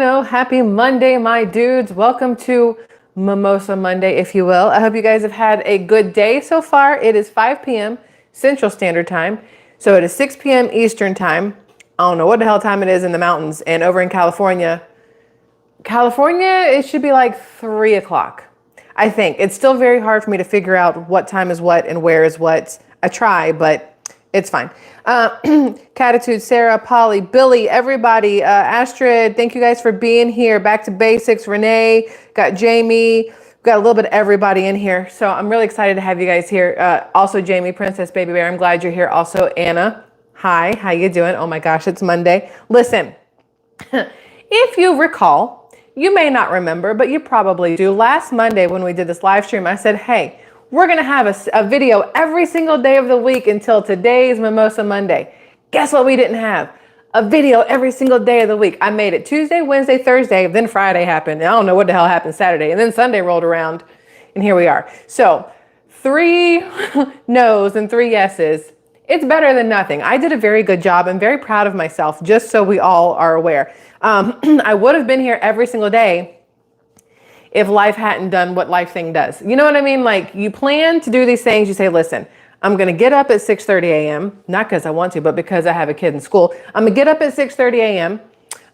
know. Happy Monday, my dudes. Welcome to Mimosa Monday, if you will. I hope you guys have had a good day so far. It is 5 p.m. Central Standard Time. So it is 6 p.m. Eastern Time. I don't know what the hell time it is in the mountains. And over in California, it should be like 3 o'clock. I think. It's still very hard for me to figure out what time is what and where is what. I try, but it's fine. Catitude, Sarah, Polly, Billy, everybody, Astrid, thank you guys for being here. Back to basics. Renee, got Jamie, got a little bit of everybody in here. So I'm really excited to have you guys here. Also Jamie, Princess Baby Bear, I'm glad you're here. Also Anna, hi, how you doing? Oh my gosh, it's Monday. Listen, if you recall, you may not remember, but you probably do. Last Monday when we did this live stream, I said, hey, we're going to have a video every single day of the week until today's Mimosa Monday. Guess what we didn't have? A video every single day of the week. I made it Tuesday, Wednesday, Thursday, then Friday happened. I don't know what the hell happened Saturday. And then Sunday rolled around and here we are. So 3 no's and 3 yeses. It's better than nothing. I did a very good job. I'm very proud of myself, just so we all are aware. I would have been here every single day if life hadn't done what life thing does. You know what I mean? Like, you plan to do these things. You say, listen, I'm going to get up at 6:30 a.m. Not because I want to, but because I have a kid in school. I'm going to get up at 6:30 a.m.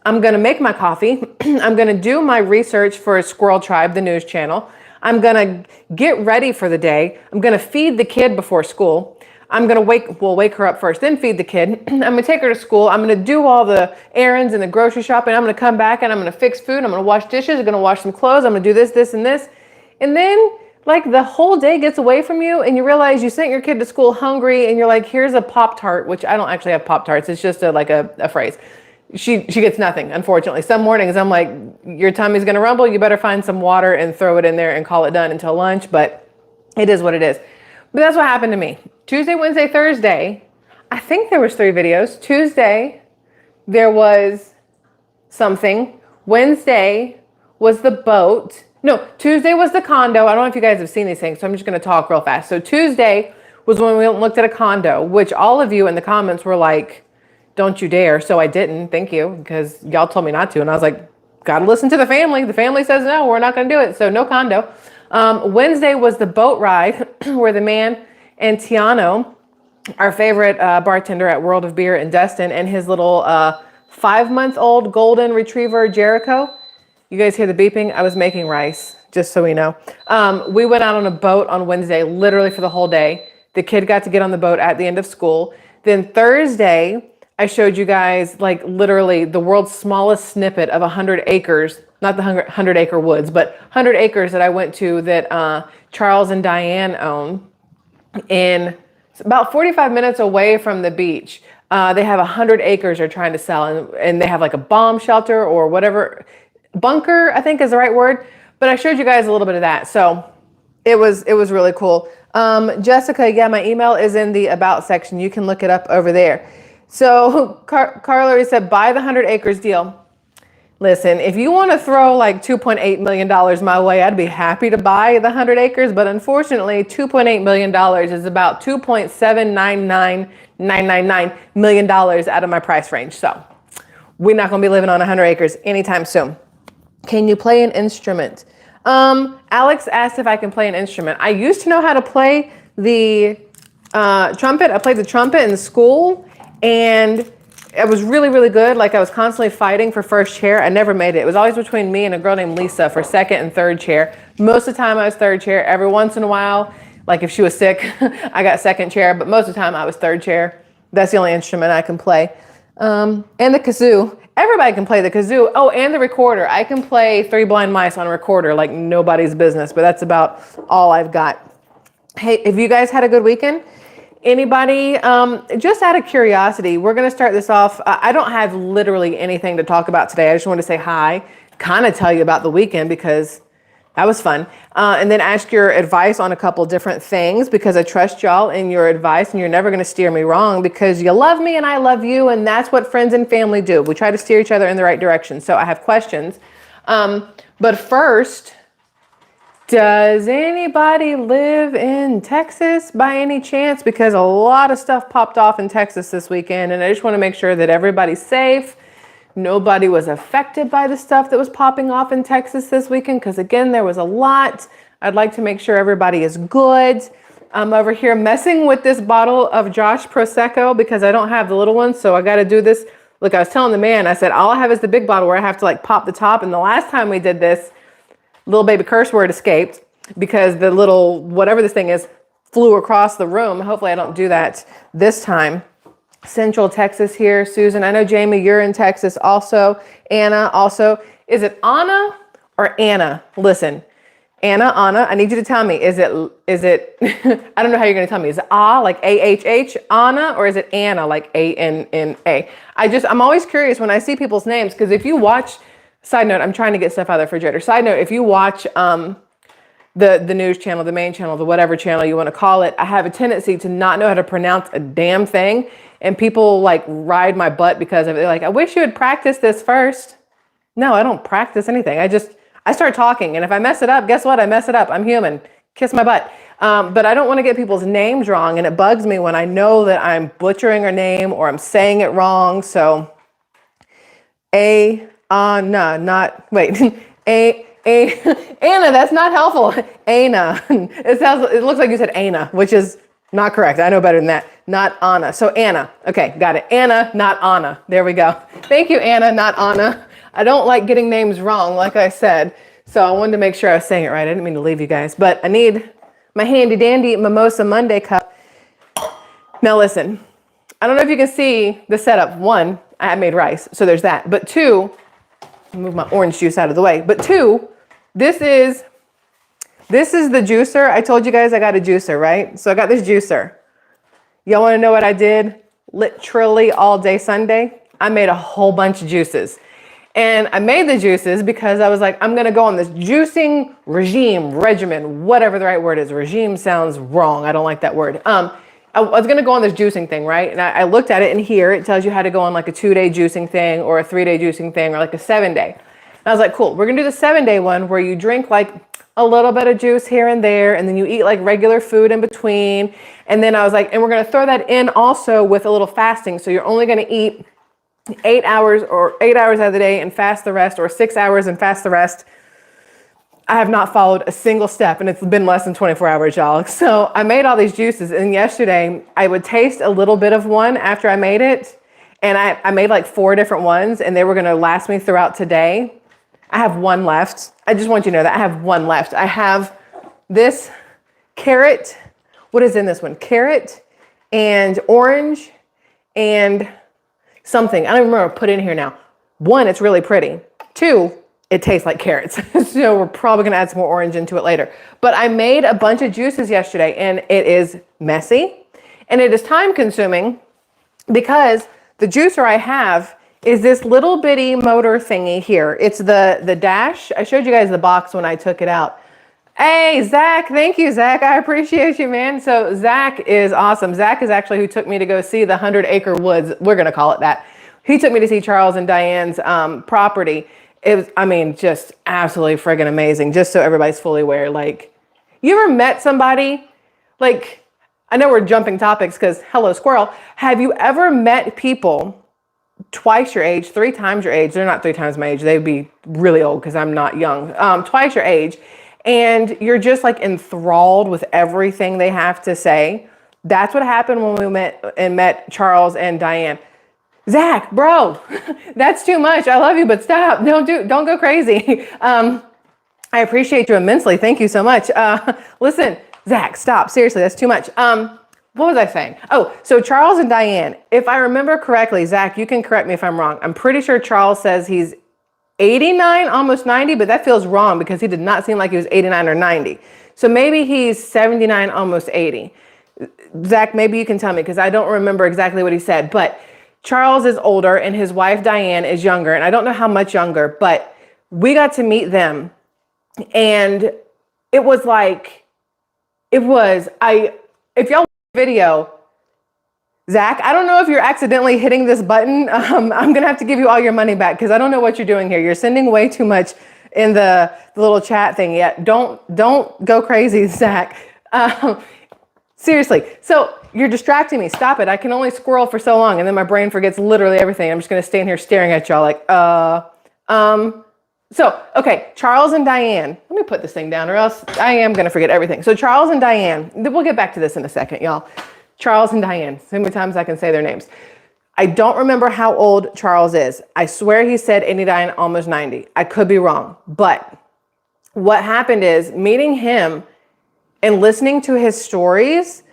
I'm going to make my coffee. I'm going to do my research for SquirrelTribe, the news channel. I'm going to get ready for the day. I'm going to feed the kid before school. I'm going to wake her up first, then feed the kid. I'm going to take her to school. I'm going to do all the errands and the grocery shopping. I'm going to come back and I'm going to fix food. I'm going to wash dishes. I'm going to wash some clothes. I'm going to do this, this, and this. And then like the whole day gets away from you and you realize you sent your kid to school hungry and you're like, here's a Pop-Tart, which I don't actually have Pop-Tarts. It's just a phrase. She gets nothing, unfortunately. Some mornings I'm like, your tummy's going to rumble. You better find some water and throw it in there and call it done until lunch. But it is what it is. But that's what happened to me. Tuesday, Wednesday, Thursday, I think there was 3 videos. Tuesday, there was something. Wednesday was the boat. No, Tuesday was the condo. I don't know if you guys have seen these things, so I'm just going to talk real fast. So Tuesday was when we looked at a condo, which all of you in the comments were like, don't you dare. So I didn't. Thank you, because y'all told me not to. And I was like, got to listen to the family. The family says no, we're not going to do it. So no condo. Wednesday was the boat ride where the man and Tiano, our favorite bartender at World of Beer in Destin, and his little 5-month-old golden retriever, Jericho. You guys hear the beeping? I was making rice, just so we know. We went out on a boat on Wednesday, literally for the whole day. The kid got to get on the boat at the end of school. Then Thursday, I showed you guys like literally the world's smallest snippet of 100 acres, not the 100 acre woods, but 100 acres that I went to that Charles and Diane own. In about 45 minutes away from the beach. They have 100 acres they're trying to sell, and they have like a bomb shelter or whatever, bunker, I think is the right word. But I showed you guys a little bit of that. So it was really cool. Jessica, yeah, my email is in the about section. You can look it up over there. So Carla said, buy the 100 acres deal. Listen, if you want to throw like $2.8 million my way, I'd be happy to buy the 100 acres. But unfortunately, $2.8 million is about $2.799999 million out of my price range. So we're not going to be living on 100 acres anytime soon. Can you play an instrument? Alex asked if I can play an instrument. I used to know how to play the trumpet. I played the trumpet in school and I was really, really good. Like I was constantly fighting for first chair. I never made it. It was always between me and a girl named Lisa for second and third chair. Most of the time I was third chair. Every once in a while, like if she was sick, I got second chair. But most of the time I was third chair. That's the only instrument I can play. And the kazoo. Everybody can play the kazoo. Oh, and the recorder. I can play Three Blind Mice on a recorder like nobody's business. But that's about all I've got. Hey, have you guys had a good weekend? Anybody, just out of curiosity, we're going to start this off. I don't have literally anything to talk about today. I just want to say hi, kind of tell you about the weekend because that was fun. And then ask your advice on a couple different things because I trust y'all in your advice and you're never going to steer me wrong because you love me and I love you. And that's what friends and family do. We try to steer each other in the right direction. So I have questions. But first, does anybody live in Texas by any chance? Because a lot of stuff popped off in Texas this weekend, and I just want to make sure that everybody's safe, nobody was affected by the stuff that was popping off in Texas this weekend, because again, there was a lot. I'd like to make sure everybody is good. I'm over here messing with this bottle of Josh Prosecco because I don't have the little one, so I got to do this. Look, I was telling the man, I said, all I have is the big bottle where I have to like pop the top. And the last time we did this, little baby curse word escaped because the little, whatever this thing is, flew across the room. Hopefully I don't do that this time. Central Texas here. Susan, I know Jamie, you're in Texas also. Anna also. Is it Anna or Anna? Listen, Anna, I need you to tell me, is it, I don't know how you're going to tell me. Is it like A-H-H, Anna, or is it Anna, like A-N-N-A? I'm always curious when I see people's names, because if you watch, side note, I'm trying to get stuff out of the refrigerator. Side note, if you watch the news channel, the main channel, the whatever channel you want to call it, I have a tendency to not know how to pronounce a damn thing. And people like ride my butt because of it. They're like, I wish you would practice this first. No, I don't practice anything. I start talking. And if I mess it up, guess what? I mess it up. I'm human. Kiss my butt. But I don't want to get people's names wrong. And it bugs me when I know that I'm butchering her name or I'm saying it wrong. So Anna, Anna, that's not helpful. Anna. It looks like you said Anna, which is not correct. I know better than that. Not Anna. So Anna. Okay, got it. Anna, not Anna. There we go. Thank you, Anna, not Anna. I don't like getting names wrong, like I said. So I wanted to make sure I was saying it right. I didn't mean to leave you guys, but I need my handy dandy Mimosa Monday cup. Now listen, I don't know if you can see the setup. One, I made rice, so there's that. But two, move my orange juice out of the way. But two, this is the juicer. I told you guys I got a juicer, right? So I got this juicer. Y'all want to know what I did literally all day Sunday? I made a whole bunch of juices. And I made the juices because I was like, I'm going to go on this juicing regimen, whatever the right word is. Regime sounds wrong. I don't like that word. I was going to go on this juicing thing, right? And I looked at it, and here it tells you how to go on like a 2-day juicing thing or a 3-day juicing thing or like a 7-day. And I was like, cool, we're going to do the 7-day one where you drink like a little bit of juice here and there, and then you eat like regular food in between. And then I was like, and we're going to throw that in also with a little fasting. So you're only going to eat 8 hours out of the day and fast the rest, or 6 hours and fast the rest. I have not followed a single step, and it's been less than 24 hours, y'all. So I made all these juices, and yesterday I would taste a little bit of one after I made it. And I made like 4 different ones, and they were going to last me throughout today. I have one left. I just want you to know that I have one left. I have this carrot. What is in this one? Carrot and orange and something. I don't even remember what I put in here now. 1, it's really pretty. 2, it tastes like carrots. So we're probably going to add some more orange into it later. But I made a bunch of juices yesterday, and it is messy and it is time consuming because the juicer I have is this little bitty motor thingy here. It's the Dash. I showed you guys the box when I took it out. Hey, Zach. Thank you, Zach. I appreciate you, man. So Zach is awesome. Zach is actually who took me to go see the 100-acre woods. We're going to call it that. He took me to see Charles and Diane's property. It was, I mean, just absolutely friggin' amazing. Just so everybody's fully aware. Like, you ever met somebody, like, I know we're jumping topics because, hello, squirrel. Have you ever met people twice your age, 3 times your age? They're not 3 times my age. They'd be really old because I'm not young. Twice your age. And you're just like enthralled with everything they have to say. That's what happened when we met Charles and Diane. Zach, bro, that's too much. I love you, but stop. Don't go crazy. I appreciate you immensely. Thank you so much. Listen, Zach, stop. Seriously, that's too much. What was I saying? Oh, so Charles and Diane, if I remember correctly, Zach, you can correct me if I'm wrong. I'm pretty sure Charles says he's 89, almost 90, but that feels wrong because he did not seem like he was 89 or 90. So maybe he's 79, almost 80. Zach, maybe you can tell me because I don't remember exactly what he said, but Charles is older and his wife Diane is younger, and I don't know how much younger, but we got to meet them, and it was like, if y'all watch the video, Zach, I don't know if you're accidentally hitting this button. I'm going to have to give you all your money back because I don't know what you're doing here. You're sending way too much in the little chat thing yet. Don't go crazy, Zach. Seriously. So you're distracting me. Stop it. I can only squirrel for so long, and then my brain forgets literally everything. I'm just going to stand here staring at y'all like, So, okay, Charles and Diane. Let me put this thing down or else I am going to forget everything. So Charles and Diane, we'll get back to this in a second, y'all. Charles and Diane, so many times I can say their names. I don't remember how old Charles is. I swear he said 89, almost 90. I could be wrong. But what happened is meeting him and listening to his stories,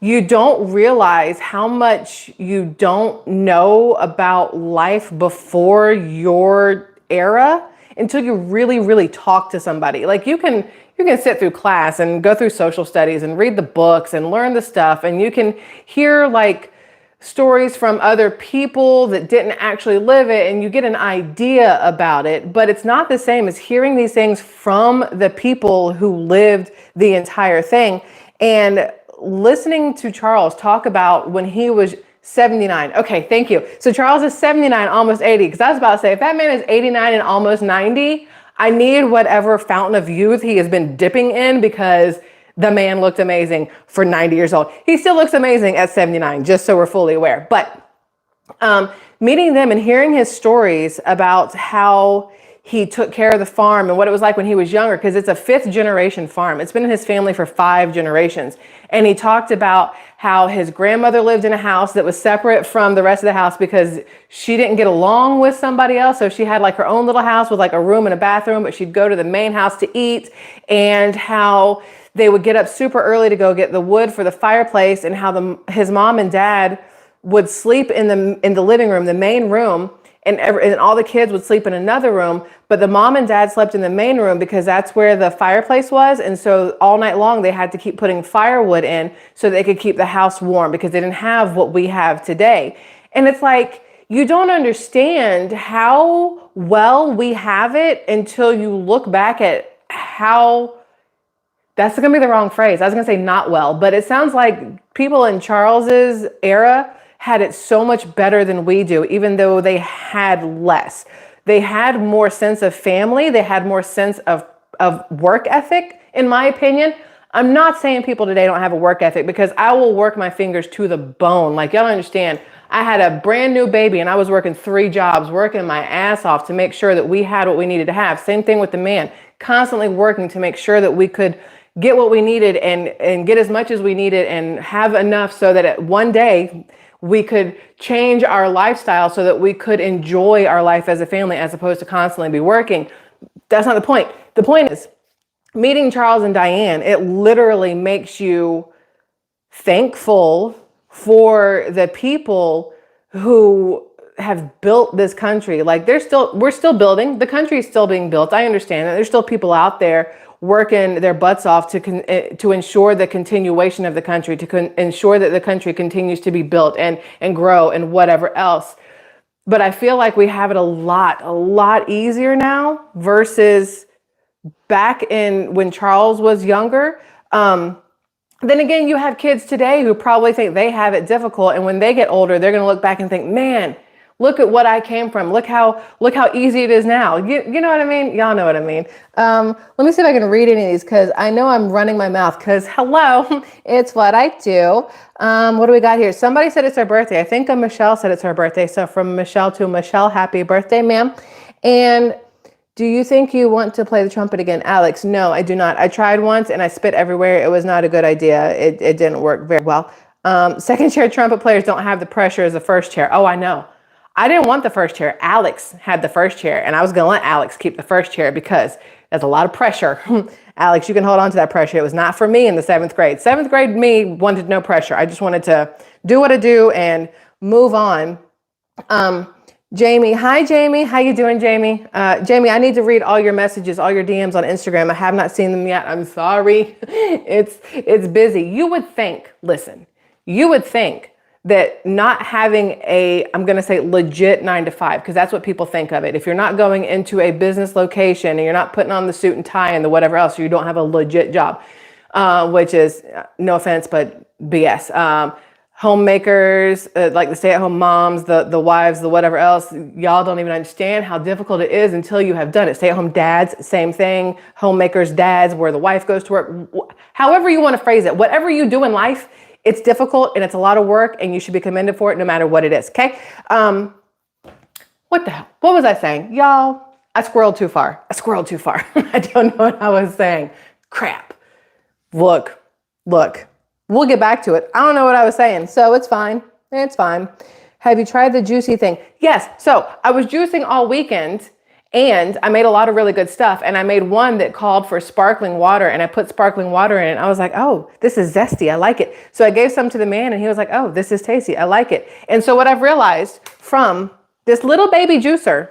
you don't realize how much you don't know about life before your era until you really, really talk to somebody. Like you can sit through class and go through social studies and read the books and learn the stuff. And you can hear like stories from other people that didn't actually live it and you get an idea about it, but it's not the same as hearing these things from the people who lived the entire thing. And listening to Charles talk about when he was 79. Okay, thank you. So Charles is 79, almost 80. Because I was about to say, if that man is 89 and almost 90, I need whatever fountain of youth he has been dipping in because the man looked amazing for 90 years old. He still looks amazing at 79, just so we're fully aware. But meeting them and hearing his stories about how he took care of the farm and what it was like when he was younger, because it's a 5th generation farm. It's been in his family for 5 generations. And he talked about how his grandmother lived in a house that was separate from the rest of the house because she didn't get along with somebody else. So she had like her own little house with like a room and a bathroom, but she'd go to the main house to eat, and how they would get up super early to go get the wood for the fireplace, and how his mom and dad would sleep in the living room, the main room, and all the kids would sleep in another room, but the mom and dad slept in the main room because that's where the fireplace was. And so all night long they had to keep putting firewood in so they could keep the house warm because they didn't have what we have today. And it's like, you don't understand how well we have it until you look back at how, that's going to be the wrong phrase. I was going to say not well, but it sounds like people in Charles's era had it so much better than we do, even though they had less. They had more sense of family. They had more sense of work ethic, in my opinion. I'm not saying people today don't have a work ethic, because I will work my fingers to the bone. Like, y'all don't understand. I had a brand new baby and I was working 3 jobs, working my ass off to make sure that we had what we needed to have. Same thing with the man, constantly working to make sure that we could get what we needed and get as much as we needed and have enough so that one day we could change our lifestyle so that we could enjoy our life as a family as opposed to constantly be working. That's not the point. The point is, meeting Charles and Diane, it literally makes you thankful for the people who have built this country. Like we're still building. The country is still being built. I understand that there's still people out there working their butts off to ensure the continuation of the country, to ensure that the country continues to be built and grow and whatever else. But I feel like we have it a lot easier now versus back in when Charles was younger. Then again, you have kids today who probably think they have it difficult. And when they get older, they're going to look back and think, man, look at what I came from. Look how easy it is now. You know what I mean? Y'all know what I mean. Let me see if I can read any of these, because I know I'm running my mouth, because hello, it's what I do. What do we got here? Somebody said it's her birthday. I think Michelle said it's her birthday. So from Michelle to Michelle, happy birthday, ma'am. And do you think you want to play the trumpet again, Alex? No, I do not. I tried once and I spit everywhere. It was not a good idea. It didn't work very well. Second chair trumpet players don't have the pressure as the first chair. Oh, I know. I didn't want the first chair. Alex had the first chair, and I was going to let Alex keep the first chair because there's a lot of pressure. Alex, you can hold on to that pressure. It was not for me in the 7th grade. 7th grade me wanted no pressure. I just wanted to do what I do and move on. Jamie, hi Jamie. How you doing, Jamie? Jamie, I need to read all your messages, all your DMs on Instagram. I have not seen them yet. I'm sorry. It's busy. You would think that not having I'm going to say legit 9 to 5, because that's what people think of it. If you're not going into a business location and you're not putting on the suit and tie and the whatever else, you don't have a legit job, which is, no offense, but BS. Homemakers, like the stay-at-home moms, the wives, the whatever else, y'all don't even understand how difficult it is until you have done it. Stay-at-home dads, same thing. Homemakers, dads, where the wife goes to work. however you want to phrase it, whatever you do in life, it's difficult and it's a lot of work and you should be commended for it no matter what it is. Okay. What the hell? What was I saying? Y'all, I squirreled too far. I don't know what I was saying. Crap. Look, we'll get back to it. I don't know what I was saying, so it's fine. It's fine. Have you tried the juicy thing? Yes. So I was juicing all weekend and I made a lot of really good stuff. And I made one that called for sparkling water and I put sparkling water in it. I was like, oh, this is zesty. I like it. So I gave some to the man and he was like, oh, this is tasty. I like it. And so what I've realized from this little baby juicer,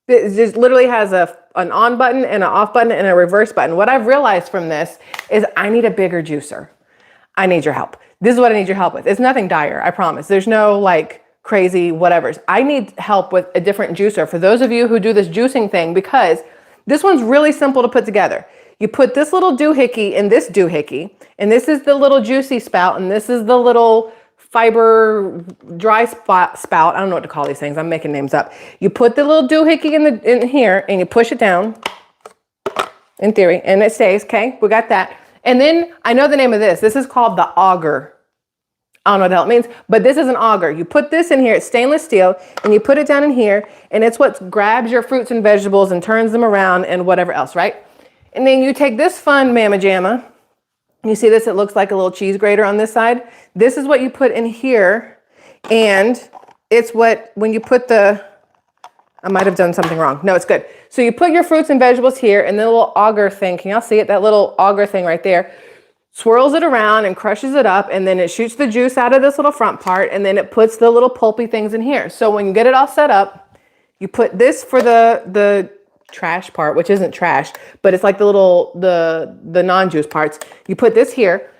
it just literally has an on button and an off button and a reverse button. What I've realized from this is I need a bigger juicer. I need your help. This is what I need your help with. It's nothing dire, I promise. There's no like crazy whatevers. I need help with a different juicer for those of you who do this juicing thing, because this one's really simple to put together. You put this little doohickey in this doohickey, and this is the little juicy spout, and this is the little fiber dry spout. I don't know what to call these things. I'm making names up. You put the little doohickey in here and you push it down, in theory, and it stays. Okay, we got that. And then I know the name of this. This is called the auger. I don't know what the hell it means, but this is an auger. You put this in here, it's stainless steel, and you put it down in here, and it's what grabs your fruits and vegetables and turns them around and whatever else, right? And then you take this fun mamma jamma. You see this? It looks like a little cheese grater on this side. This is what you put in here, and it's what, when you put the, I might have done something wrong. No, it's good. So you put your fruits and vegetables here, and the little auger thing, can y'all see it? That little auger thing right there. Swirls it around and crushes it up, and then it shoots the juice out of this little front part, and then it puts the little pulpy things in here. So when you get it all set up, you put this for the trash part, which isn't trash, but it's like the little, the non-juice parts. You put this here,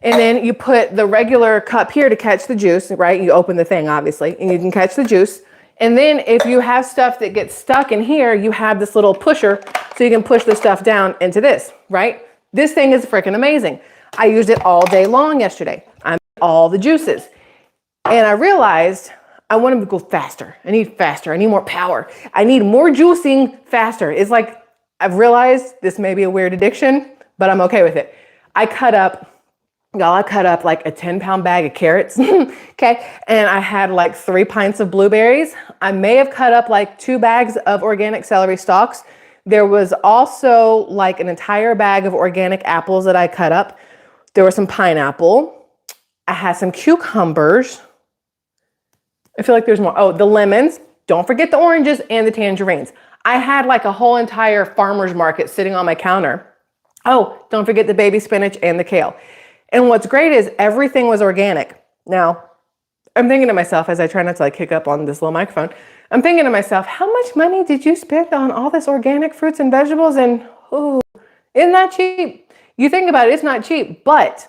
and then you put the regular cup here to catch the juice, right? You open the thing, obviously, and you can catch the juice. And then if you have stuff that gets stuck in here, you have this little pusher, so you can push the stuff down into this, right? This thing is freaking amazing. I used it all day long yesterday. I made all the juices. And I realized I want to go faster. I need more power. I need more juicing faster. It's like, I've realized this may be a weird addiction, but I'm okay with it. I cut up like a 10-pound bag of carrots, okay? And I had like 3 pints of blueberries. I may have cut up like 2 bags of organic celery stalks. There was also like an entire bag of organic apples that I cut up. There was some pineapple. I had some cucumbers. I feel like there's more. Oh, the lemons. Don't forget the oranges and the tangerines. I had like a whole entire farmer's market sitting on my counter. Oh, don't forget the baby spinach and the kale. And what's great is everything was organic. Now, I'm thinking to myself, as I try not to like hiccup on this little microphone, I'm thinking to myself, how much money did you spend on all this organic fruits and vegetables? And oh, isn't that cheap? You think about it, it's not cheap, but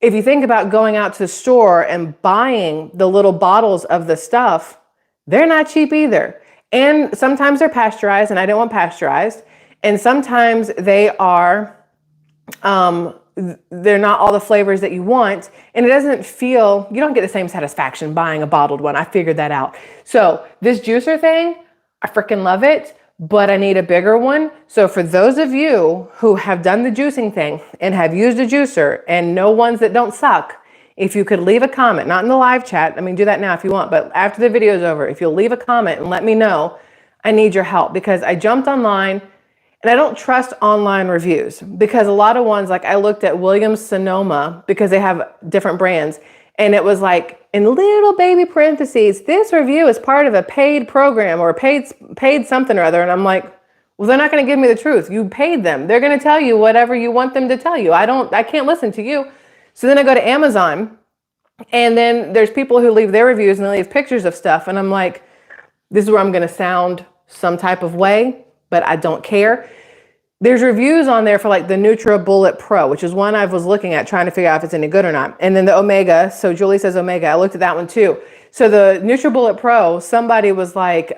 if you think about going out to the store and buying the little bottles of the stuff, they're not cheap either. And sometimes they're pasteurized, and I don't want pasteurized. And sometimes they are, they're not all the flavors that you want, and it doesn't feel, you don't get the same satisfaction buying a bottled one. I figured that out. So this juicer thing, I freaking love it, but I need a bigger one. So for those of you who have done the juicing thing and have used a juicer and know ones that don't suck, if you could leave a comment, not in the live chat, I mean, do that now if you want, but after the video is over, if you'll leave a comment and let me know, I need your help, because I jumped online. And I don't trust online reviews, because a lot of ones, like I looked at Williams Sonoma because they have different brands, and it was like in little baby parentheses, this review is part of a paid program or paid something or other. And I'm like, well, they're not going to give me the truth. You paid them. They're going to tell you whatever you want them to tell you. I can't listen to you. So then I go to Amazon, and then there's people who leave their reviews and they leave pictures of stuff. And I'm like, this is where I'm going to sound some type of way, but I don't care. There's reviews on there for like the NutriBullet Pro, which is one I was looking at trying to figure out if it's any good or not. And then the Omega. So Julie says Omega. I looked at that one too. So the NutriBullet Pro, somebody was like,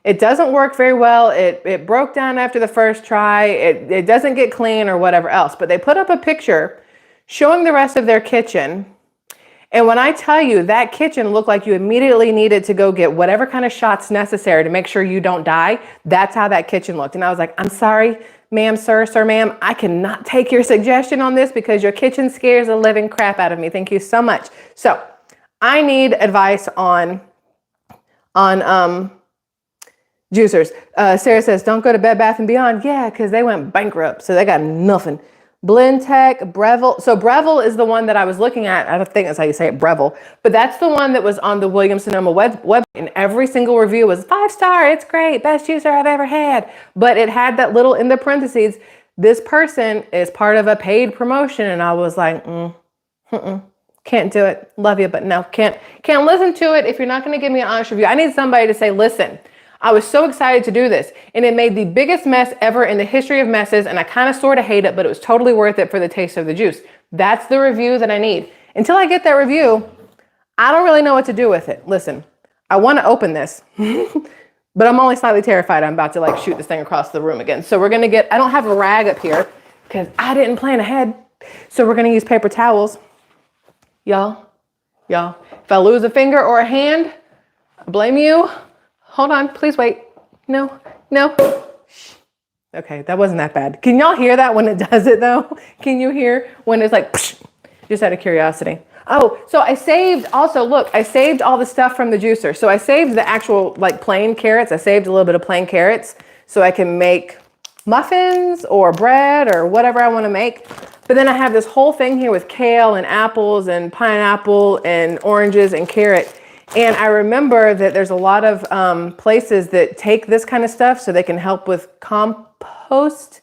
it doesn't work very well. It broke down after the first try. It doesn't get clean or whatever else. But they put up a picture showing the rest of their kitchen. And when I tell you that kitchen looked like you immediately needed to go get whatever kind of shots necessary to make sure you don't die, that's how that kitchen looked. And I was like, I'm sorry, ma'am, sir, ma'am, I cannot take your suggestion on this because your kitchen scares the living crap out of me. Thank you so much. So I need advice on juicers. Sarah says, don't go to Bed Bath & Beyond. Yeah, because they went bankrupt, so they got nothing. Blendtec, Breville. So Breville is the one that I was looking at. I don't think that's how you say it, Breville. But that's the one that was on the Williams-Sonoma web. And every single review was 5-star. It's great. Best juicer I've ever had. But it had that little in the parentheses, this person is part of a paid promotion. And I was like, can't do it. Love you, but no, can't listen to it if you're not going to give me an honest review. I need somebody to say, listen, I was so excited to do this, and it made the biggest mess ever in the history of messes, and I kind of sort of hate it, but it was totally worth it for the taste of the juice. That's the review that I need. Until I get that review, I don't really know what to do with it. Listen, I want to open this, but I'm only slightly terrified I'm about to like shoot this thing across the room again. So we're going to get, I don't have a rag up here because I didn't plan ahead. So we're going to use paper towels. Y'all, if I lose a finger or a hand, I blame you. Hold on, please wait. No. Shh. Okay, that wasn't that bad. Can y'all hear that when it does it though? Can you hear when it's like, psh, just out of curiosity. Oh, so I saved also, look, I saved all the stuff from the juicer. So I saved the actual like plain carrots. I saved a little bit of plain carrots so I can make muffins or bread or whatever I want to make. But then I have this whole thing here with kale and apples and pineapple and oranges and carrot. And I remember that there's a lot of places that take this kind of stuff so they can help with composting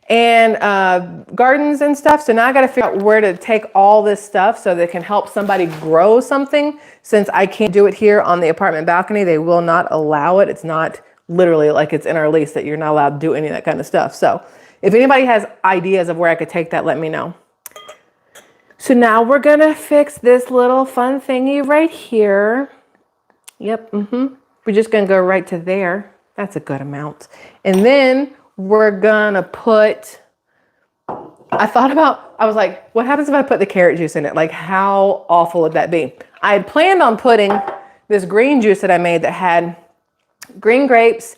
and gardens and stuff. So now I got to figure out where to take all this stuff so they can help somebody grow something. Since I can't do it here on the apartment balcony, they will not allow it. It's not literally like it's in our lease that you're not allowed to do any of that kind of stuff. So if anybody has ideas of where I could take that, let me know. So now we're gonna fix this little fun thingy right here. Yep, We're just gonna go right to there. That's a good amount. And then we're gonna put, I was like, what happens if I put the carrot juice in it? Like, how awful would that be? I had planned on putting this green juice that I made that had green grapes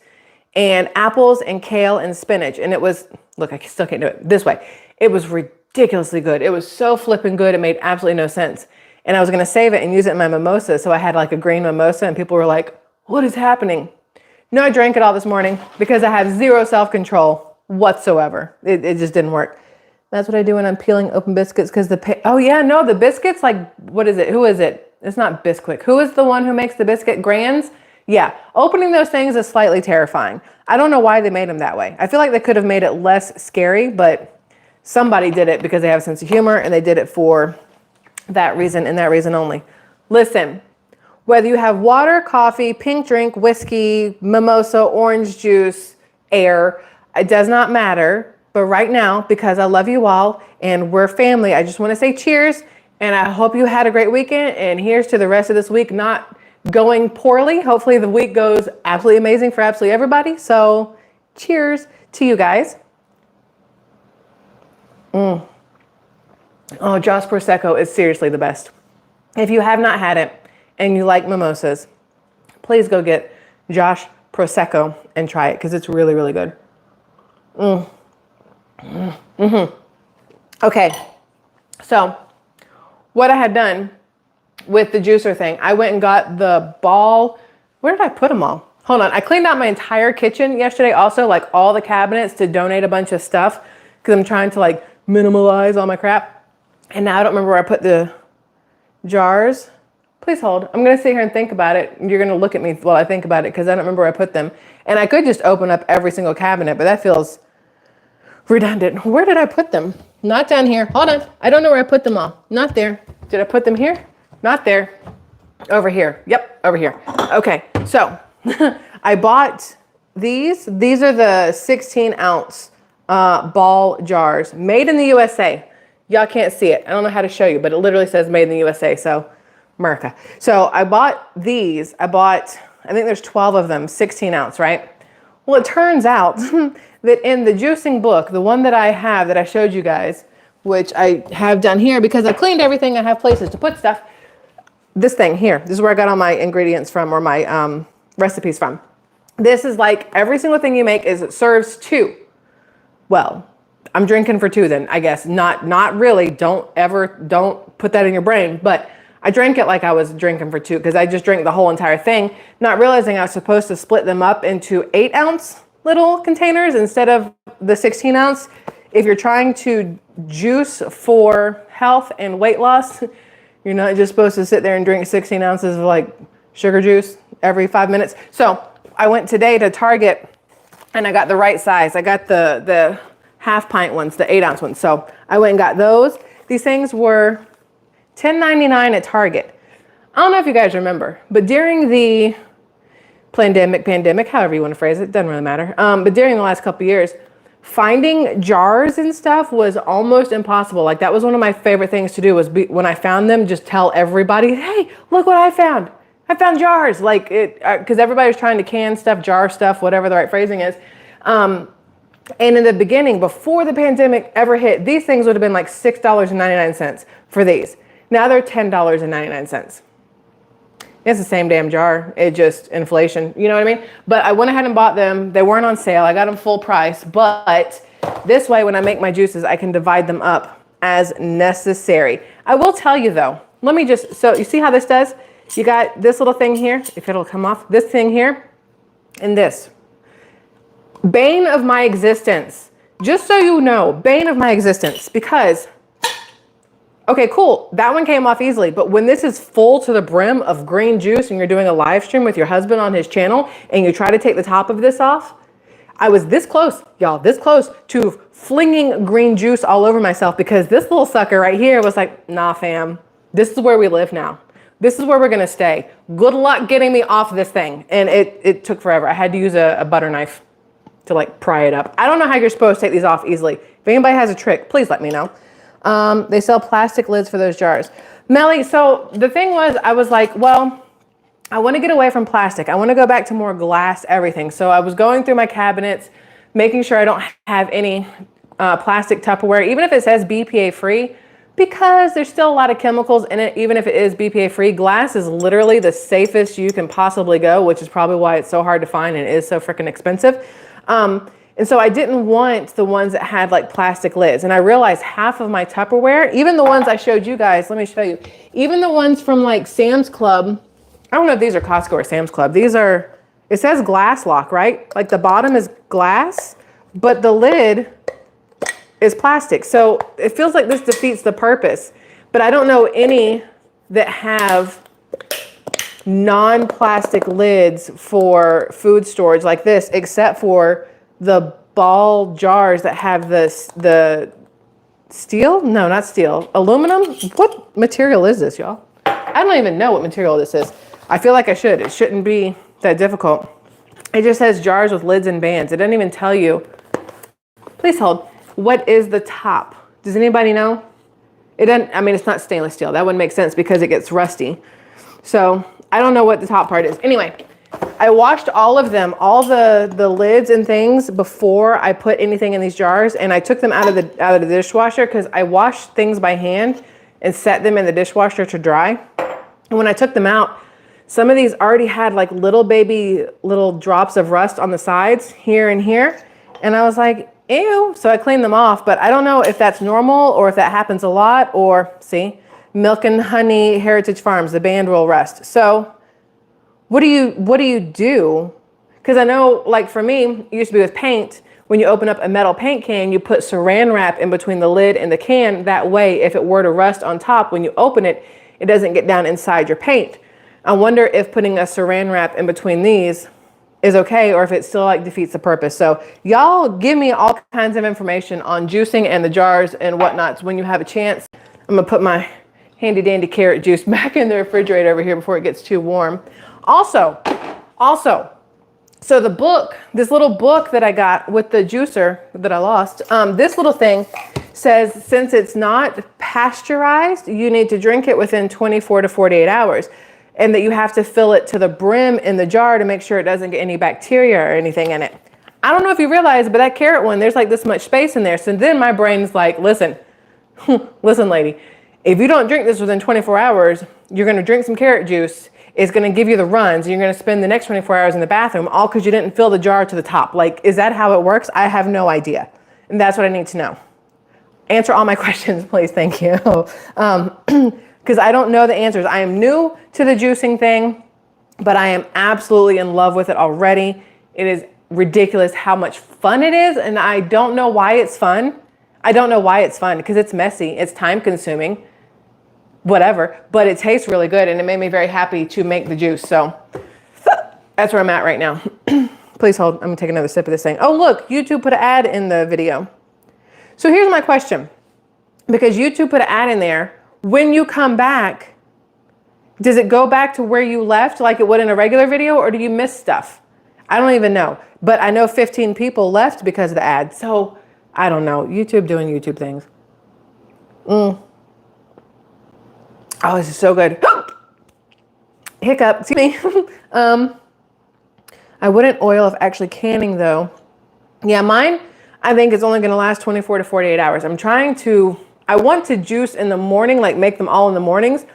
and apples and kale and spinach. And it was, look, I still can't do it this way. It was ridiculously good. It was so flipping good. It made absolutely no sense. And I was going to save it and use it in my mimosa. So I had like a green mimosa and people were like, what is happening? No, I drank it all this morning because I have zero self-control whatsoever. It just didn't work. That's what I do when I'm peeling open biscuits because the biscuits, like, what is it? Who is it? It's not Bisquick. Who is the one who makes the biscuit? Grands? Yeah, opening those things is slightly terrifying. I don't know why they made them that way. I feel like they could have made it less scary, but somebody did it because they have a sense of humor and they did it for that reason and that reason only. Listen, whether you have water, coffee, pink drink, whiskey, mimosa, orange juice, air, it does not matter. But right now, because I love you all and we're family, I just want to say cheers and I hope you had a great weekend. And here's to the rest of this week not going poorly. Hopefully the week goes absolutely amazing for absolutely everybody. So cheers to you guys. Oh, Josh Prosecco is seriously the best. If you have not had it and you like mimosas, please go get Josh Prosecco and try it because it's really, really good. Okay, so what I had done with the juicer thing, I went and got the ball. Where did I put them all? Hold on. I cleaned out my entire kitchen yesterday also, like all the cabinets to donate a bunch of stuff because I'm trying to like minimalize all my crap. And now I don't remember where I put the jars. Please hold. I'm going to sit here and think about it. You're going to look at me while I think about it because I don't remember where I put them. And I could just open up every single cabinet, but that feels redundant. Where did I put them? Not down here. Hold on. I don't know where I put them all. Not there. Did I put them here? Not there. Over here. Yep, over here. Okay, so I bought these. These are the 16-ounce ball jars made in the USA. Y'all can't see it. I don't know how to show you, but it literally says made in the USA, so America. So I bought these. I think there's 12 of them, 16 ounce, right? Well, it turns out that in the juicing book, the one that I have that I showed you guys, which I have done here because I cleaned everything. I have places to put stuff. This thing here, this is where I got all my ingredients from, or my recipes from. This is like every single thing you make is it serves 2. Well, I'm drinking for 2 then, I guess. Not really. Don't put that in your brain. But I drank it like I was drinking for 2 because I just drank the whole entire thing, not realizing I was supposed to split them up into 8-ounce little containers instead of the 16-ounce. If you're trying to juice for health and weight loss, you're not just supposed to sit there and drink 16 ounces of like sugar juice every 5 minutes. So I went today to Target and I got the right size. I got the half pint ones, the 8-ounce ones. So I went and got those. These things were $10.99 at Target. I don't know if you guys remember, but during the pandemic, however you want to phrase it, doesn't really matter. But during the last couple of years, finding jars and stuff was almost impossible. Like that was one of my favorite things to do was when I found them, just tell everybody, hey, look what I found. I found jars. Like it, because everybody's trying to can stuff, jar stuff, whatever the right phrasing is. And in the beginning, before the pandemic ever hit, these things would have been like $6.99 for these. Now they're $10.99. It's the same damn jar. It just inflation, you know what I mean? But I went ahead and bought them. They weren't on sale. I got them full price. But this way, when I make my juices, I can divide them up as necessary. I will tell you though, let me just, so you see how this does? You got this little thing here, if it'll come off, this thing here, and this. Bane of my existence. Just so you know, bane of my existence, because okay, cool. That one came off easily. But when this is full to the brim of green juice and you're doing a live stream with your husband on his channel and you try to take the top of this off, I was this close, y'all, this close to flinging green juice all over myself because this little sucker right here was like, nah, fam, this is where we live now. This is where we're going to stay. Good luck getting me off this thing. And it took forever. I had to use a butter knife to like pry it up. I don't know how you're supposed to take these off easily. If anybody has a trick, please let me know. They sell plastic lids for those jars. Melly, so the thing was, I was like, well, I want to get away from plastic. I want to go back to more glass everything. So I was going through my cabinets, making sure I don't have any plastic Tupperware, even if it says BPA free, because there's still a lot of chemicals in it. Even if it is BPA free, glass is literally the safest you can possibly go, which is probably why it's so hard to find and it is so freaking expensive. And so I didn't want the ones that had like plastic lids. And I realized half of my Tupperware, even the ones I showed you guys, let me show you, even the ones from like Sam's Club, I don't know if these are Costco or Sam's Club. These are, it says glass lock, right? Like the bottom is glass, but the lid is plastic. So it feels like this defeats the purpose, but I don't know any that have non-plastic lids for food storage like this, except for the ball jars that have the steel? No, not steel. Aluminum? What material is this, y'all? I don't even know what material this is. I feel like I should. It shouldn't be that difficult. It just says jars with lids and bands. It doesn't even tell you. Please hold. What is the top? Does anybody know? It doesn't, I mean, it's not stainless steel. That wouldn't make sense because it gets rusty. So I don't know what the top part is. Anyway, I washed all of them, all the lids and things before I put anything in these jars, and I took them out of the dishwasher because I wash things by hand and set them in the dishwasher to dry. And when I took them out, some of these already had like little drops of rust on the sides here and here. And I was like, ew. So I cleaned them off, but I don't know if that's normal or if that happens a lot, or see, Milk and Honey Heritage Farms, the band will rust. So what do you do? Because I know, like for me, it used to be with paint. When you open up a metal paint can, you put saran wrap in between the lid and the can. That way, if it were to rust on top, when you open it, it doesn't get down inside your paint. I wonder if putting a saran wrap in between these is okay, or if it still like defeats the purpose. So y'all give me all kinds of information on juicing and the jars and whatnots when you have a chance. I'm gonna put my handy dandy carrot juice back in the refrigerator over here before it gets too warm. Also, so the book, this little book that I got with the juicer that I lost, this little thing says, since it's not pasteurized, you need to drink it within 24 to 48 hours. And that you have to fill it to the brim in the jar to make sure it doesn't get any bacteria or anything in it. I don't know if you realize, but that carrot one, there's like this much space in there. So then my brain's like, listen, Listen, lady, if you don't drink this within 24 hours, you're going to drink some carrot juice. It's going to give you the runs. And you're going to spend the next 24 hours in the bathroom, all because you didn't fill the jar to the top. Like, is that how it works? I have no idea. And that's what I need to know. Answer all my questions, please. Thank you. Because I don't know the answers. I am new to the juicing thing, but I am absolutely in love with it already. It is ridiculous how much fun it is. And I don't know why it's fun. I don't know why it's fun, because it's messy. It's time consuming, whatever, but it tastes really good. And it made me very happy to make the juice. So that's where I'm at right now. Please hold. I'm gonna take another sip of this thing. Oh, look, YouTube put an ad in the video. So here's my question, because YouTube put an ad in there. When you come back, does it go back to where you left like it would in a regular video, or do you miss stuff? I don't even know, but I know 15 people left because of the ad. So I don't know, YouTube doing YouTube things. Oh, this is so good. Hiccup, excuse me. I wouldn't oil if actually canning though. Yeah, mine, I think it's only gonna last 24 to 48 hours. I want to juice in the morning, like make them all in the mornings,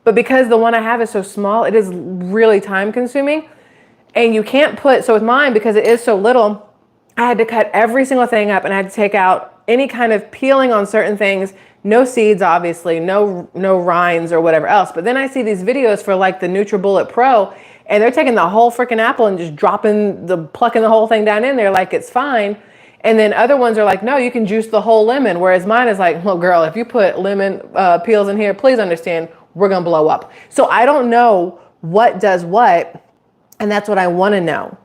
but because the one I have is so small, it is really time consuming. And you can't put, so with mine, because it is so little, I had to cut every single thing up and I had to take out any kind of peeling on certain things. No seeds, obviously, no rinds or whatever else. But then I see these videos for like the NutriBullet Pro, and they're taking the whole freaking apple and just plucking the whole thing down in there like it's fine. And then other ones are like, no, you can juice the whole lemon. Whereas mine is like, well, girl, if you put lemon peels in here, please understand, we're gonna blow up. So I don't know what does what, and that's what I wanna know.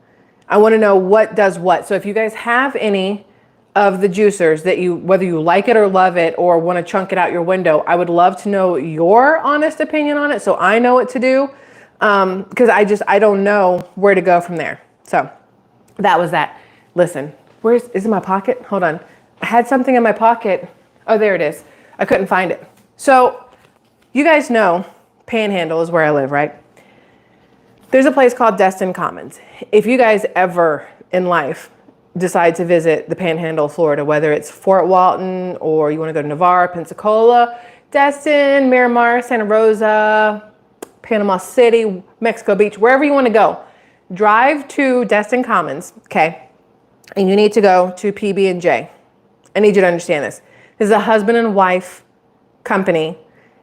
I wanna know what does what. So if you guys have any of the juicers that whether you like it or love it or wanna chunk it out your window, I would love to know your honest opinion on it so I know what to do. Because I don't know where to go from there. So that was that. Listen, is it in my pocket? Hold on. I had something in my pocket. Oh, there it is. I couldn't find it. So you guys know Panhandle is where I live, right? There's a place called Destin Commons. If you guys ever in life decide to visit the Panhandle, Florida, whether it's Fort Walton or you want to go to Navarre, Pensacola, Destin, Miramar, Santa Rosa, Panama City, Mexico Beach, wherever you want to go, drive to Destin Commons, okay? And you need to go to PB&J. I need you to understand this. This is a husband and wife company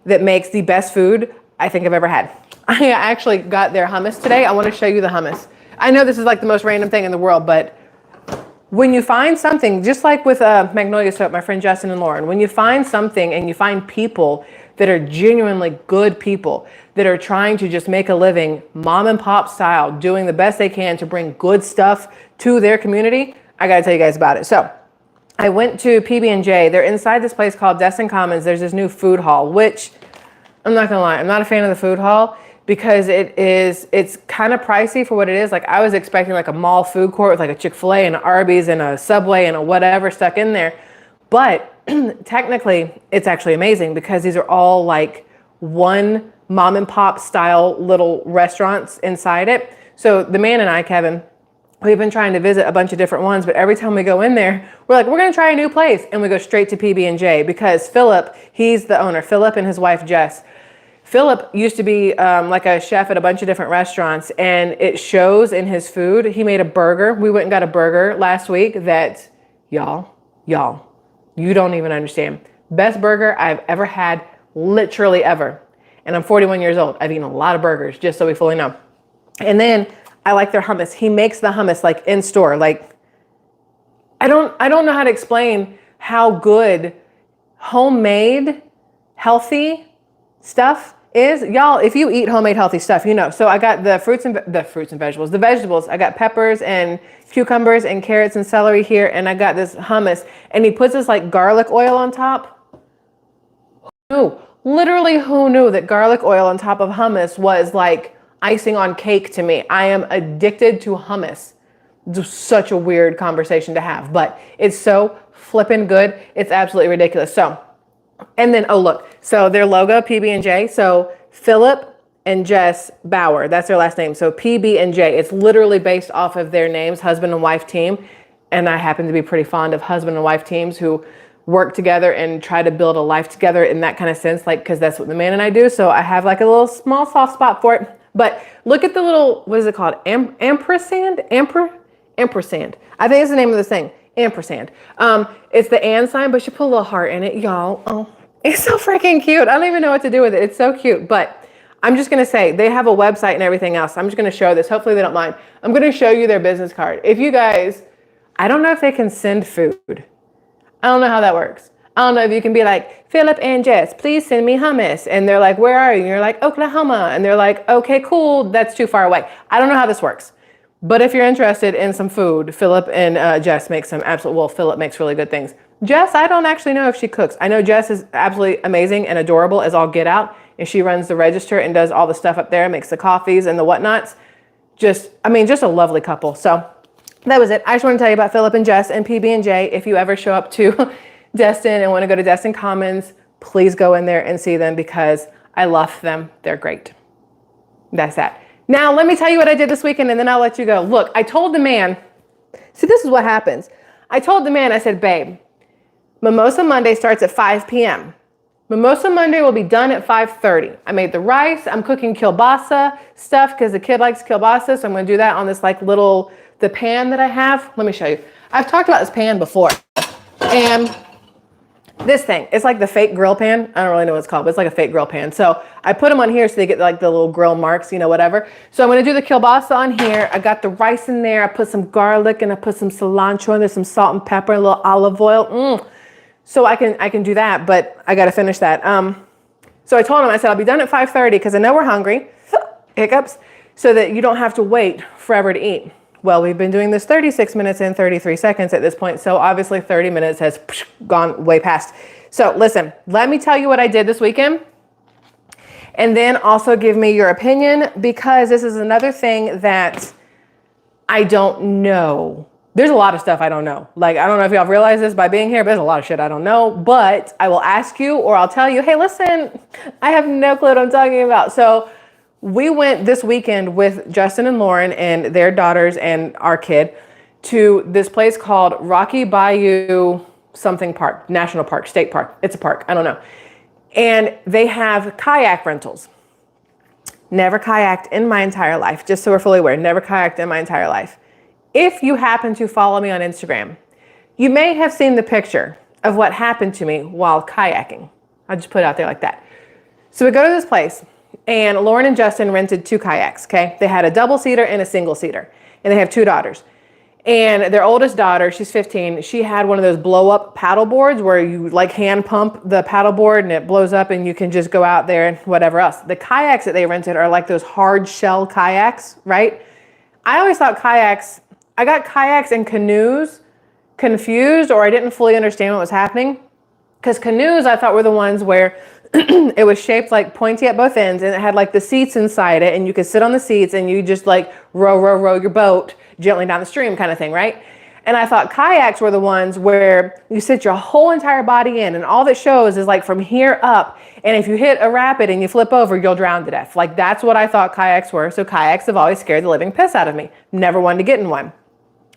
that makes the best food I think I've ever had. I actually got their hummus today. I want to show you the hummus. I know this is like the most random thing in the world, but when you find something, just like with Magnolia Soap, my friend Justin and Lauren, when you find something and you find people that are genuinely good people that are trying to just make a living mom and pop style, doing the best they can to bring good stuff to their community, I gotta tell you guys about it. So I went to PB&J. They're inside this place called Destin Commons. There's this new food hall, which I'm not gonna lie, I'm not a fan of the food hall because it's kind of pricey for what it is. Like I was expecting like a mall food court with like a Chick-fil-A and an Arby's and a Subway and a whatever stuck in there. But technically it's actually amazing because these are all like one mom and pop style little restaurants inside it. So the man and I, Kevin, we've been trying to visit a bunch of different ones, but every time we go in there, we're like, we're gonna try a new place. And we go straight to PB&J because Philip, he's the owner, Philip and his wife, Jess. Philip used to be like a chef at a bunch of different restaurants, and it shows in his food. He made a burger. We went and got a burger last week that y'all, you don't even understand. Best burger I've ever had, literally ever. And I'm 41 years old. I've eaten a lot of burgers, just so we fully know. And then I like their hummus. He makes the hummus like in store. Like I don't know how to explain how good homemade healthy stuff is. Y'all, if you eat homemade healthy stuff, you know. So I got the fruits and vegetables. The vegetables, I got peppers and cucumbers and carrots and celery here, and I got this hummus, and he puts this like garlic oil on top. Who literally who knew that garlic oil on top of hummus was like icing on cake to me? I am addicted to hummus. It's such a weird conversation to have, but it's so flippin' good. It's absolutely ridiculous. So, and then, oh look, so their logo, PB&J. So Philip and Jess Bauer, that's their last name. So PB&J, it's literally based off of their names, husband and wife team. And I happen to be pretty fond of husband and wife teams who work together and try to build a life together in that kind of sense, like, because that's what the man and I do. So I have like a little small soft spot for it. But look at the little, what is it called? Ampersand? Ampersand. I think it's the name of this thing. Ampersand. It's the and sign, but you put a little heart in it, y'all. Oh, it's so freaking cute. I don't even know what to do with it. It's so cute. But I'm just going to say they have a website and everything else. I'm just going to show this. Hopefully they don't mind. I'm going to show you their business card. If you guys, I don't know if they can send food. I don't know how that works. I don't know if you can be like, Philip and Jess, please send me hummus. And they're like, where are you? And you're like, Oklahoma. And they're like, okay, cool. That's too far away. I don't know how this works. But if you're interested in some food, Philip and Jess make some Philip makes really good things. Jess, I don't actually know if she cooks. I know Jess is absolutely amazing and adorable as all get out. And she runs the register and does all the stuff up there, makes the coffees and the whatnots. Just a lovely couple. So that was it. I just want to tell you about Philip and Jess and PB&J. If you ever show up to Destin and want to go to Destin Commons, please go in there and see them because I love them. They're great. That's that. Now, let me tell you what I did this weekend and then I'll let you go. Look, I told the man, see, this is what happens. I told the man, I said, babe, Mimosa Monday starts at 5 p.m. Mimosa Monday will be done at 5:30. I made the rice. I'm cooking kielbasa stuff because the kid likes kielbasa. So I'm going to do that on this like the pan that I have. Let me show you. I've talked about this pan before. And this thing, it's like the fake grill pan. I don't really know what it's called, but it's like a fake grill pan. So I put them on here so they get like the little grill marks, whatever. So I'm going to do the kielbasa on here. I got the rice in there. I put some garlic and I put some cilantro and there's some salt and pepper, a little olive oil. So I can do that, but I got to finish that. So I told him, I said, I'll be done at 5:30 because I know we're hungry, hiccups, so that you don't have to wait forever to eat. Well, we've been doing this 36 minutes and 33 seconds at this point. So obviously 30 minutes has gone way past. So listen, let me tell you what I did this weekend and then also give me your opinion because this is another thing that I don't know. There's a lot of stuff I don't know. Like, I don't know if y'all realize this by being here, but there's a lot of shit I don't know. But I will ask you or I'll tell you, hey, listen, I have no clue what I'm talking about. So we went this weekend with Justin and Lauren and their daughters and our kid to this place called Rocky Bayou something park, national park, state park. It's a park. I don't know. And they have kayak rentals. Never kayaked in my entire life. Just so we're fully aware, never kayaked in my entire life. If you happen to follow me on Instagram, you may have seen the picture of what happened to me while kayaking. I'll just put it out there like that. So we go to this place and Lauren and Justin rented 2 kayaks, okay? They had a double-seater and a single-seater, and they have 2 daughters. And their oldest daughter, she's 15, she had one of those blow-up paddle boards where you like hand pump the paddle board and it blows up and you can just go out there and whatever else. The kayaks that they rented are like those hard shell kayaks, right? I always thought I got kayaks and canoes confused, or I didn't fully understand what was happening. Because canoes I thought were the ones where it was shaped like pointy at both ends and it had like the seats inside it and you could sit on the seats and you just like row your boat gently down the stream kind of thing, right? And I thought kayaks were the ones where you sit your whole entire body in and all that shows is like from here up. And if you hit a rapid and you flip over, you'll drown to death. Like that's what I thought kayaks were. So kayaks have always scared the living piss out of me. Never wanted to get in one.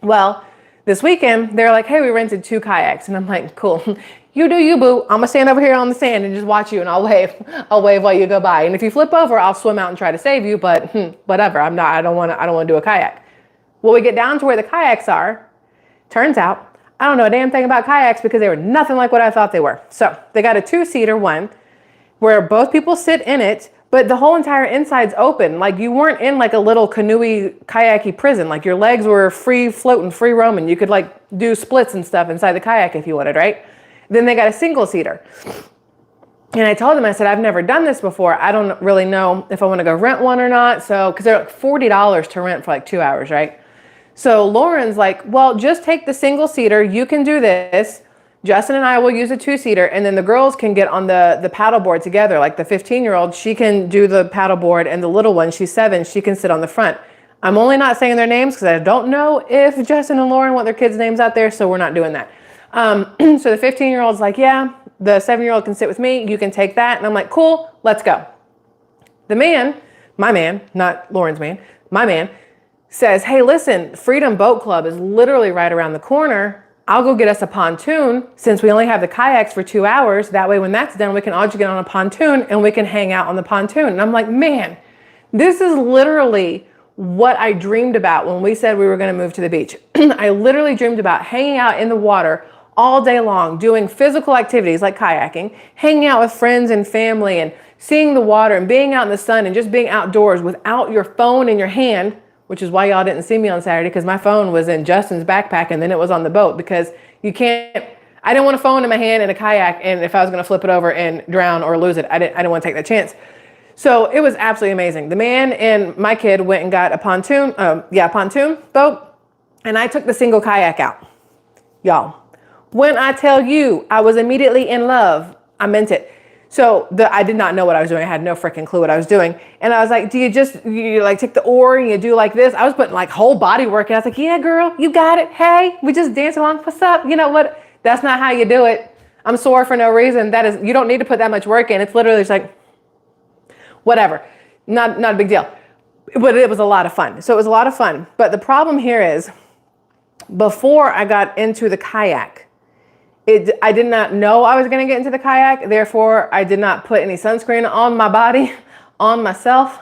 Well, this weekend, they're like, hey, we rented 2 kayaks. And I'm like, cool. You do you, boo. I'm going to stand over here on the sand and just watch you and I'll wave. I'll wave while you go by. And if you flip over, I'll swim out and try to save you. But whatever. I don't want to do a kayak. Well, we get down to where the kayaks are. Turns out, I don't know a damn thing about kayaks because they were nothing like what I thought they were. So they got a 2-seater one where both people sit in it, but the whole entire inside's open. Like you weren't in like a little canoey, kayaky prison. Like your legs were free floating, free roaming. You could like do splits and stuff inside the kayak if you wanted, right? Then they got a single-seater. And I told them, I said, I've never done this before. I don't really know if I want to go rent one or not. So, because they're like $40 to rent for like 2 hours, right? So Lauren's like, well, just take the single-seater. You can do this. Justin and I will use a 2-seater, and then the girls can get on the paddleboard together. Like the 15-year-old, she can do the paddleboard, and the little one, she's 7, she can sit on the front. I'm only not saying their names because I don't know if Justin and Lauren want their kids' names out there, so we're not doing that. So the 15-year-old's like, yeah, the 7-year-old can sit with me. You can take that. And I'm like, cool, let's go. The man, my man, not Lauren's man, my man, says, hey, listen, Freedom Boat Club is literally right around the corner. I'll go get us a pontoon since we only have the kayaks for 2 hours. That way, when that's done, we can all just get on a pontoon and we can hang out on the pontoon. And I'm like, man, this is literally what I dreamed about when we said we were going to move to the beach. I literally dreamed about hanging out in the water all day long, doing physical activities like kayaking, hanging out with friends and family and seeing the water and being out in the sun and just being outdoors without your phone in your hand, which is why y'all didn't see me on Saturday, because my phone was in Justin's backpack and then it was on the boat, because you can't, I didn't want a phone in my hand in a kayak, and if I was going to flip it over and drown or lose it, I didn't want to take that chance. So it was absolutely amazing. The man and my kid went and got a pontoon boat, and I took the single kayak out. Y'all, when I tell you I was immediately in love, I meant it. So I did not know what I was doing. I had no freaking clue what I was doing. And I was like, do you like take the oar and you do like this? I was putting like whole body work. And I was like, yeah, girl, you got it. Hey, we just dance along. What's up? You know what? That's not how you do it. I'm sore for no reason. You don't need to put that much work in. It's literally just like, whatever. Not a big deal. But it was a lot of fun. So it was a lot of fun. But the problem here is, before I got into the kayak, I did not know I was going to get into the kayak. Therefore, I did not put any sunscreen on my body, on myself.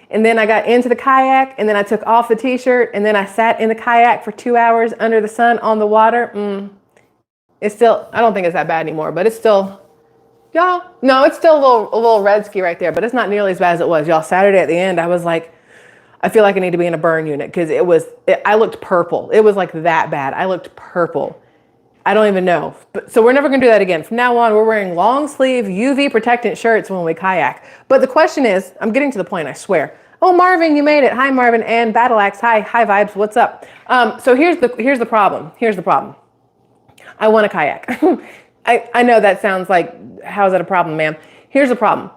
And then I got into the kayak, and then I took off the t-shirt, and then I sat in the kayak for 2 hours under the sun on the water. It's still, I don't think it's that bad anymore, but it's still, y'all, no, it's still a little red ski right there, but it's not nearly as bad as it was. Y'all, Saturday at the end, I was like, I feel like I need to be in a burn unit, because I looked purple. It was like that bad. I looked purple. I don't even know. So we're never going to do that again. From now on, we're wearing long sleeve UV protectant shirts when we kayak. But the question is, I'm getting to the point, I swear. Oh, Marvin, you made it. Hi, Marvin. And Battle Axe. Hi vibes. What's up? So here's the problem. Here's the problem. I want a kayak. I know that sounds like, how's that a problem, ma'am? Here's the problem.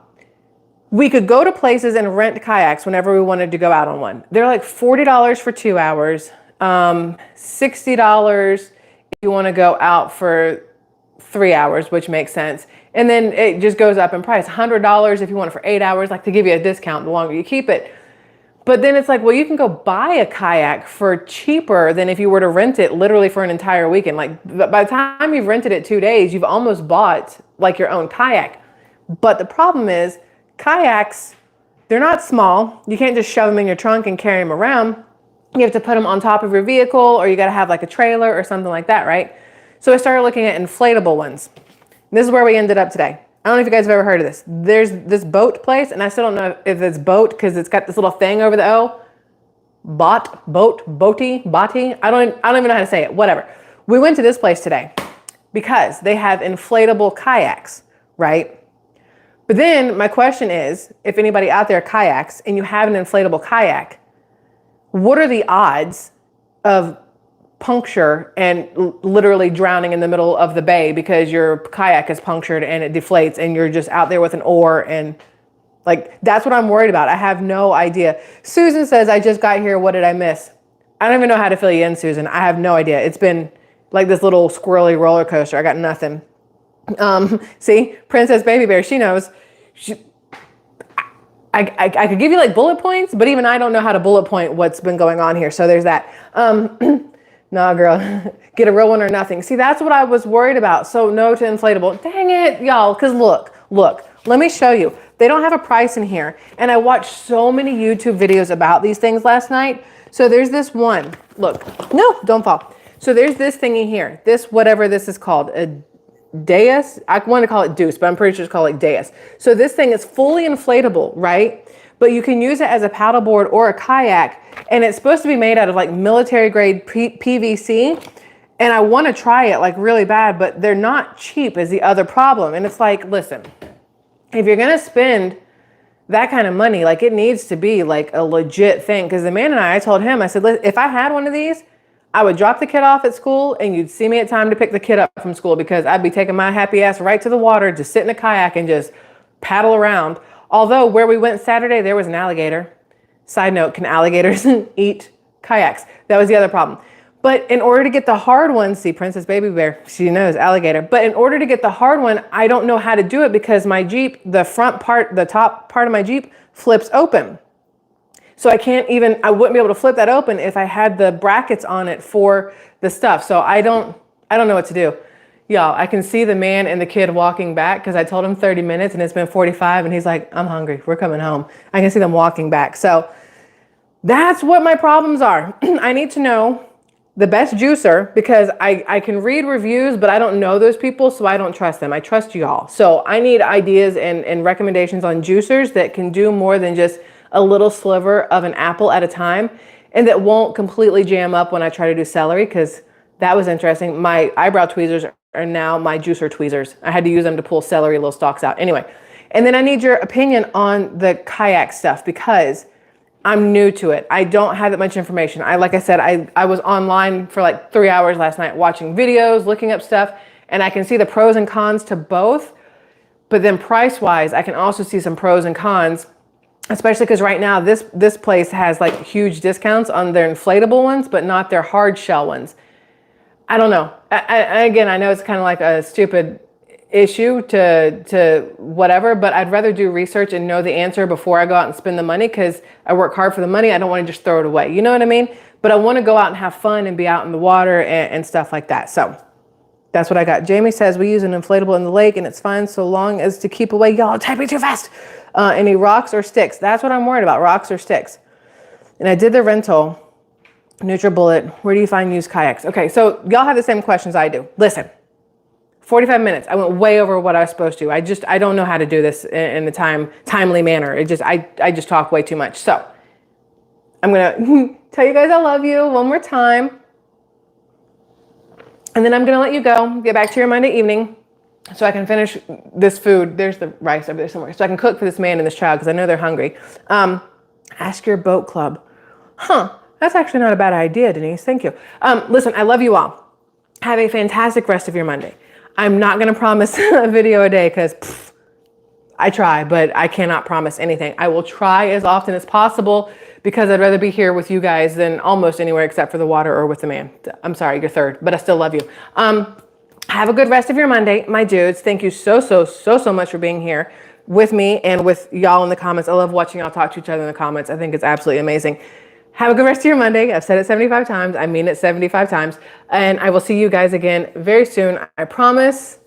We could go to places and rent kayaks whenever we wanted to go out on one. They're like $40 for 2 hours, $60 if you want to go out for 3 hours, which makes sense. And then it just goes up in price. $100 if you want it for 8 hours, like to give you a discount the longer you keep it. But then it's like, well, you can go buy a kayak for cheaper than if you were to rent it literally for an entire weekend. Like by the time you've rented it 2 days, you've almost bought like your own kayak. But the problem is, kayaks, they're not small. You can't just shove them in your trunk and carry them around. You have to put them on top of your vehicle, or you got to have like a trailer or something like that, right? So I started looking at inflatable ones. This is where we ended up today. I don't know if you guys have ever heard of this. There's this boat place, and I still don't know if it's boat because it's got this little thing over the O. Boaty. I don't even know how to say it. Whatever. We went to this place today because they have inflatable kayaks, right? But then my question is, if anybody out there kayaks and you have an inflatable kayak, what are the odds of puncture and literally drowning in the middle of the bay because your kayak is punctured and it deflates and you're just out there with an oar? And like, that's what I'm worried about. I have no idea. Susan says, I just got here. What did I miss? I don't even know how to fill you in, Susan. I have no idea. It's been like this little squirrely roller coaster. I got nothing. See, Princess Baby Bear, she knows. I could give you like bullet points, but even I don't know how to bullet point what's been going on here. So there's that. Nah, girl, get a real one or nothing. See, that's what I was worried about. So no to inflatable. Dang it, y'all. Because look, let me show you. They don't have a price in here. And I watched so many YouTube videos about these things last night. So there's this one. Look, no, don't fall. So there's this thingy here. This, whatever this is called, a dais. I want to call it deuce, but I'm pretty sure it's called like dais. So this thing is fully inflatable, right? But you can use it as a paddleboard or a kayak. And it's supposed to be made out of like military grade PVC. And I want to try it like really bad, but they're not cheap is the other problem. And it's like, listen, if you're going to spend that kind of money, like it needs to be like a legit thing. Because the man and I told him, I said, if I had one of these, I would drop the kid off at school and you'd see me at time to pick the kid up from school, because I'd be taking my happy ass right to the water, just sit in a kayak and just paddle around. Although where we went Saturday, there was an alligator. Side note, can alligators eat kayaks? That was the other problem. But in order to get the hard one, see, Princess Baby Bear, she knows alligator. But in order to get the hard one, I don't know how to do it because my Jeep, the front part, the top part of my Jeep flips open. So I wouldn't be able to flip that open if I had the brackets on it for the stuff. So I don't I don't know what to do. Y'all, I can see the man and the kid walking back because I told him 30 minutes and it's been 45 and he's like, I'm hungry. We're coming home. I can see them walking back. So that's what my problems are. I need to know the best juicer because I can read reviews, but I don't know those people, so I don't trust them. I trust y'all. So I need ideas and recommendations on juicers that can do more than just a little sliver of an apple at a time and that won't completely jam up when I try to do celery, because that was interesting. My eyebrow tweezers are now my juicer tweezers. I had to use them to pull celery little stalks out. Anyway, and then I need your opinion on the kayak stuff because I'm new to it. I don't have that much information. Like I said, I was online for like 3 hours last night watching videos, looking up stuff, and I can see the pros and cons to both. But then price-wise, I can also see some pros and cons, especially because right now this place has like huge discounts on their inflatable ones, but not their hard shell ones. I don't know. Again, I know it's kind of like a stupid issue to whatever, but I'd rather do research and know the answer before I go out and spend the money, because I work hard for the money. I don't want to just throw it away. You know what I mean? But I want to go out and have fun and be out in the water and stuff like that. So that's what I got. Jamie says we use an inflatable in the lake and it's fine so long as to keep away. Y'all typing too fast. Any rocks or sticks? That's what I'm worried about, rocks or sticks. And I did the rental. NutriBullet, where do you find used kayaks? Okay, so y'all have the same questions I do. Listen, 45 minutes. I went way over what I was supposed to. I don't know how to do this in a timely manner. I just talk way too much. So I'm gonna tell you guys I love you one more time. And then I'm gonna let you go, get back to your Monday evening so I can finish this food. There's the rice over there somewhere. So I can cook for this man and this child because I know they're hungry. Ask your boat club. Huh. That's actually not a bad idea, Denise. Thank you. Listen, I love you all. Have a fantastic rest of your Monday. I'm not going to promise a video a day because I try, but I cannot promise anything. I will try as often as possible because I'd rather be here with you guys than almost anywhere except for the water or with the man. I'm sorry, you're third, but I still love you. Have a good rest of your Monday, my dudes. Thank you so much for being here with me and with y'all in the comments. I love watching y'all talk to each other in the comments. I think it's absolutely amazing. Have a good rest of your Monday. I've said it 75 times. I mean it 75 times. And I will see you guys again very soon. I promise.